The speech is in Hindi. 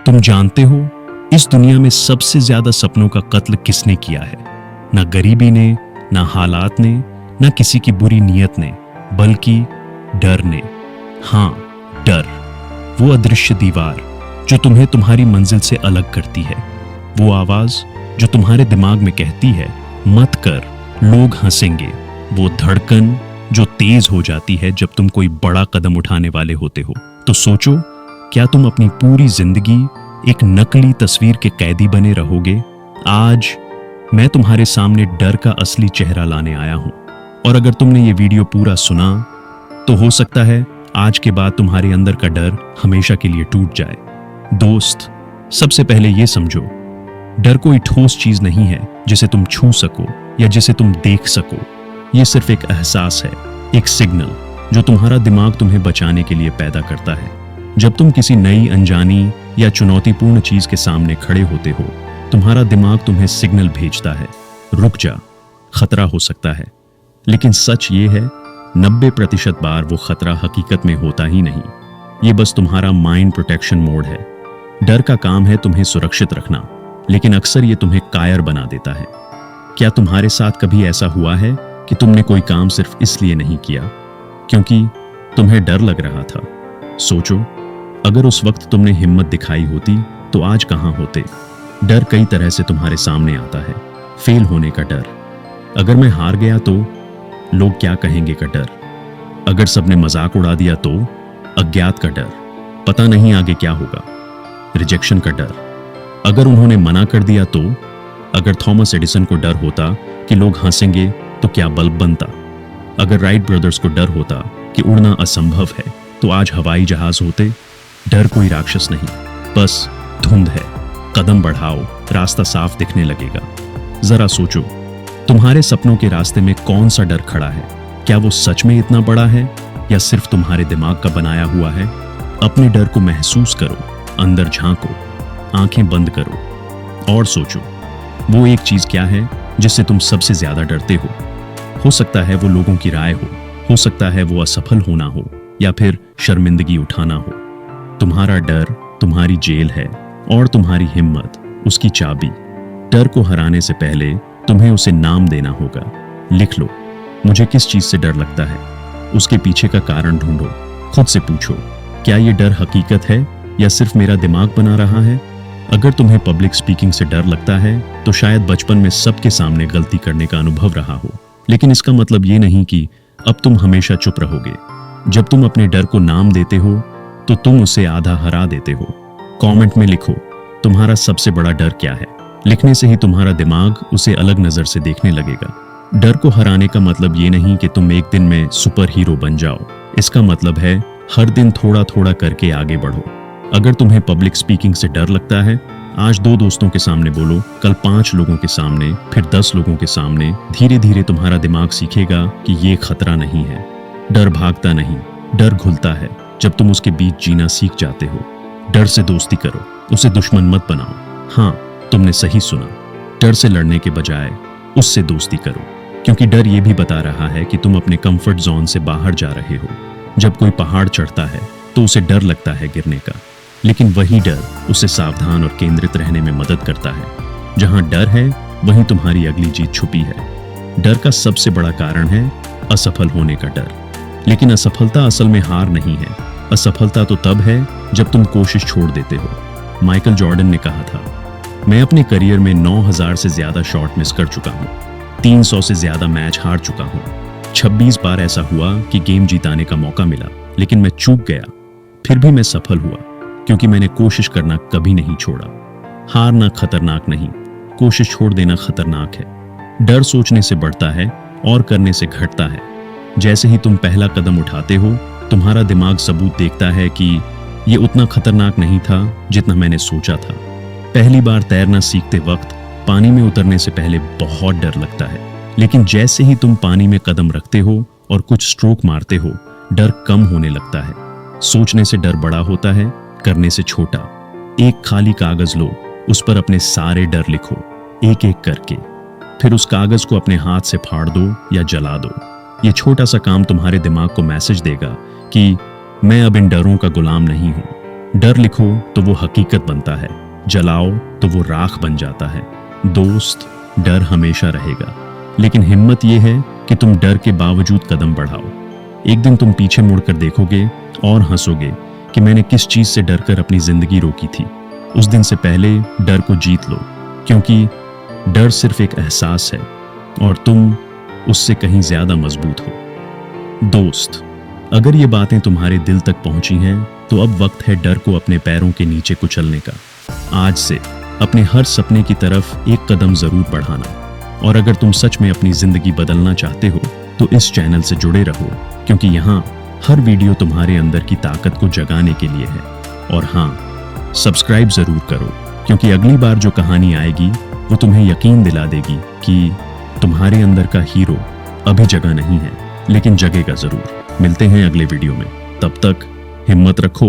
तुम जानते हो इस दुनिया में सबसे ज्यादा सपनों का कत्ल किसने किया है? ना गरीबी ने, ना हालात ने, ना किसी की बुरी नीयत ने, बल्कि डर ने। हाँ, डर, वो अदृश्य दीवार जो तुम्हें तुम्हारी मंजिल से अलग करती है। वो आवाज जो तुम्हारे दिमाग में कहती है मत कर, लोग हंसेंगे। वो धड़कन जो तेज हो जाती है जब तुम कोई बड़ा कदम उठाने वाले होते हो। तो सोचो, क्या तुम अपनी पूरी जिंदगी एक नकली तस्वीर के कैदी बने रहोगे? आज मैं तुम्हारे सामने डर का असली चेहरा लाने आया हूं। और अगर तुमने ये वीडियो पूरा सुना तो हो सकता है आज के बाद तुम्हारे अंदर का डर हमेशा के लिए टूट जाए। दोस्त, सबसे पहले ये समझो, डर कोई ठोस चीज नहीं है जिसे तुम छू सको या जिसे तुम देख सको। ये सिर्फ एक एहसास है, एक सिग्नल जो तुम्हारा दिमाग तुम्हें बचाने के लिए पैदा करता है। जब तुम किसी नई, अनजानी या चुनौतीपूर्ण चीज के सामने खड़े होते हो, तुम्हारा दिमाग तुम्हें सिग्नल भेजता है, रुक जा, खतरा हो सकता है। लेकिन सच ये है, 90% बार वो खतरा हकीकत में होता ही नहीं। ये बस तुम्हारा माइंड प्रोटेक्शन मोड है। डर का काम है तुम्हें सुरक्षित रखना, लेकिन अक्सर ये तुम्हें कायर बना देता है। क्या तुम्हारे साथ कभी ऐसा हुआ है कि तुमने कोई काम सिर्फ इसलिए नहीं किया क्योंकि तुम्हें डर लग रहा था? सोचो, अगर उस वक्त तुमने हिम्मत दिखाई होती तो आज कहां होते? डर कई तरह से तुम्हारे सामने आता है। फेल होने का डर, अगर मैं हार गया तो लोग क्या कहेंगे का डर, अगर सबने मजाक उड़ा दिया तो अज्ञात का डर, पता नहीं आगे क्या होगा, रिजेक्शन का डर, अगर उन्होंने मना कर दिया तो, अगर थॉमस एडिसन को डर होता कि लोग हंसेंगे तो क्या बल्ब बनता, अगर राइट ब्रदर्स को डर होता कि उड़ना असंभव है तो आज हवाई जहाज होते। डर कोई राक्षस नहीं, बस धुंध है। कदम बढ़ाओ, रास्ता साफ दिखने लगेगा। जरा सोचो, तुम्हारे सपनों के रास्ते में कौन सा डर खड़ा है? क्या वो सच में इतना बड़ा है या सिर्फ तुम्हारे दिमाग का बनाया हुआ है? अपने डर को महसूस करो, अंदर झांको, आंखें बंद करो और सोचो, वो एक चीज क्या है जिससे तुम सबसे ज्यादा डरते हो? हो सकता है वो लोगों की राय हो सकता है वो असफल होना हो, या फिर शर्मिंदगी उठाना हो। तुम्हारा डर तुम्हारी जेल है और तुम्हारी हिम्मत उसकी चाबी। डर को हराने से पहले तुम्हें उसे नाम देना होगा। लिख लो, मुझे किस चीज से डर लगता है, उसके पीछे का कारण ढूंढो। खुद से पूछो, क्या ये डर हकीकत है या सिर्फ मेरा दिमाग बना रहा है? अगर तुम्हें पब्लिक स्पीकिंग से डर लगता है तो शायद बचपन में सबके सामने गलती करने का अनुभव रहा हो, लेकिन इसका मतलब ये नहीं कि अब तुम हमेशा चुप रहोगे। जब तुम अपने डर को नाम देते हो तो तुम उसे आधा हरा देते हो। कमेंट में लिखो, तुम्हारा सबसे बड़ा डर क्या है? लिखने से ही तुम्हारा दिमाग उसे अलग नजर से देखने लगेगा। डर को हराने का मतलब ये नहीं कि तुम एक दिन में सुपर हीरो बन जाओ। इसका मतलब है हर दिन थोड़ा थोड़ा करके आगे बढ़ो। अगर तुम्हें पब्लिक स्पीकिंग से डर लगता है, आज 2 दोस्तों के सामने बोलो, कल 5 लोगों के सामने, फिर 10 लोगों के सामने। धीरे धीरे तुम्हारा दिमाग सीखेगा कि ये खतरा नहीं है। डर भागता नहीं, डर घुलता है जब तुम उसके बीच जीना सीख जाते हो। डर से दोस्ती करो, उसे दुश्मन मत बनाओ। हाँ, तुमने सही सुना, डर से लड़ने के बजाय उससे दोस्ती करो, क्योंकि डर ये भी बता रहा है कि तुम अपने कंफर्ट जोन से बाहर जा रहे हो। जब कोई पहाड़ चढ़ता है तो उसे डर लगता है गिरने का, लेकिन वही डर उसे सावधान और केंद्रित रहने में मदद करता है। जहां डर है वहीं तुम्हारी अगली जीत छुपी है। डर का सबसे बड़ा कारण है असफल होने का डर, लेकिन असफलता असल में हार नहीं है। असफलता तो तब है जब तुम कोशिश छोड़ देते हो। माइकल जॉर्डन ने कहा था, मैं अपने करियर में 9000 से ज्यादा शॉट मिस कर चुका हूँ, 300 से ज्यादा मैच हार चुका हूँ। 26 बार ऐसा हुआ कि गेम जीताने का मौका मिला, लेकिन मैं चूक गया। फिर भी मैं सफल हुआ क्योंकि मैंने कोशिश करना कभी नहीं छोड़ा। हारना खतरनाक नहीं, कोशिश छोड़ देना खतरनाक है। डर सोचने से बढ़ता है और करने से घटता है। जैसे ही तुम पहला कदम उठाते हो, तुम्हारा दिमाग सबूत देखता है कि ये उतना खतरनाक नहीं था जितना मैंने सोचा था। पहली बार तैरना सीखते वक्त पानी में उतरने से पहले बहुत डर लगता है, लेकिन जैसे ही तुम पानी में कदम रखते हो और कुछ स्ट्रोक मारते हो, डर कम होने लगता है। सोचने से डर बड़ा होता है, करने से छोटा। एक खाली कागज लो, उस पर अपने सारे डर लिखो, एक एक करके। फिर उस कागज को अपने हाथ से फाड़ दो या जला दो। ये छोटा सा काम तुम्हारे दिमाग को मैसेज देगा कि मैं अब इन डरों का गुलाम नहीं हूं। डर लिखो तो वो हकीकत बनता है, जलाओ तो वो राख बन जाता है। दोस्त, डर हमेशा रहेगा, लेकिन हिम्मत ये है कि तुम डर के बावजूद कदम बढ़ाओ। एक दिन तुम पीछे मुड़कर देखोगे और हंसोगे कि मैंने किस चीज से डरकर अपनी जिंदगी रोकी थी। उस दिन से पहले डर को जीत लो, क्योंकि डर सिर्फ एक एहसास है और तुम उससे कहीं ज्यादा मजबूत हो। दोस्त, अगर ये बातें तुम्हारे दिल तक पहुंची हैं तो अब वक्त है डर को अपने पैरों के नीचे कुचलने का। आज से अपने हर सपने की तरफ एक कदम जरूर बढ़ाना। और अगर तुम सच में अपनी जिंदगी बदलना चाहते हो तो इस चैनल से जुड़े रहो, क्योंकि यहाँ हर वीडियो तुम्हारे अंदर की ताकत को जगाने के लिए है। और हाँ, सब्सक्राइब जरूर करो, क्योंकि अगली बार जो कहानी आएगी वो तुम्हें यकीन दिला देगी कि तुम्हारे अंदर का हीरो अभी जगा नहीं है, लेकिन जगेगा जरूर। मिलते हैं अगले वीडियो में, तब तक हिम्मत रखो